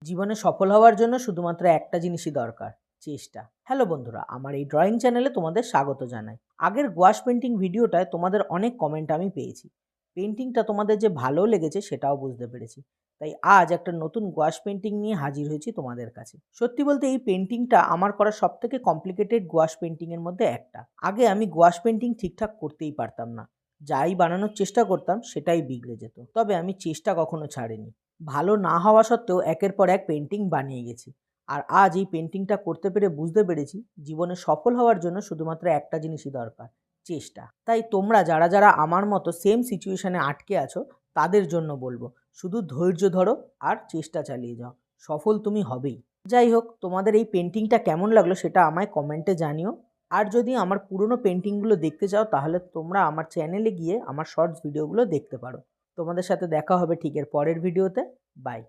জীবনে সফল হওয়ার জন্য শুধুমাত্র একটা জিনিসই দরকার, চেষ্টা। হ্যালো বন্ধুরা, আমার এই ড্রয়িং চ্যানেলে তোমাদের স্বাগত জানাই। আগের গোয়াশ পেন্টিং ভিডিওটায় তোমাদের অনেক কমেন্ট আমি পেয়েছি। পেন্টিংটা তোমাদের যে ভালো লেগেছে সেটাও বুঝতে পেরেছি। তাই আজ একটা নতুন গোয়াশ পেন্টিং নিয়ে হাজির হয়েছি তোমাদের কাছে। সত্যি বলতে এই পেন্টিংটা আমার করা সবথেকে কমপ্লিকেটেড গোয়াশ পেন্টিংয়ের মধ্যে একটা। আগে আমি গোয়াশ পেন্টিং ঠিকঠাক করতেই পারতাম না। যাই বানানোর চেষ্টা করতাম সেটাই বিগড়ে যেত। তবে আমি চেষ্টা কখনো ছাড়িনি। ভালো না হওয়া সত্ত্বেও একের পর এক পেন্টিং বানিয়ে গেছি। আর আজ এই পেন্টিংটা করতে পেরে বুঝতে পেরেছি জীবনে সফল হওয়ার জন্য শুধুমাত্র একটা জিনিসই দরকার, চেষ্টা। তাই তোমরা যারা যারা আমার মতো সেম সিচুয়েশনে আটকে আছো তাদের জন্য বলবো, শুধু ধৈর্য ধরো আর চেষ্টা চালিয়ে যাও, সফল তুমি হবেই। যাই হোক, তোমাদের এই পেন্টিংটা কেমন লাগলো সেটা আমায় কমেন্টে জানিও। আর যদি আমার পুরনো পেন্টিংগুলো দেখতে চাও তাহলে তোমরা আমার চ্যানেলে গিয়ে আমার শর্টস ভিডিওগুলো দেখতে পারো। তোমাদের সাথে দেখা হবে ঠিক এর পরের ভিডিওতে। বাই।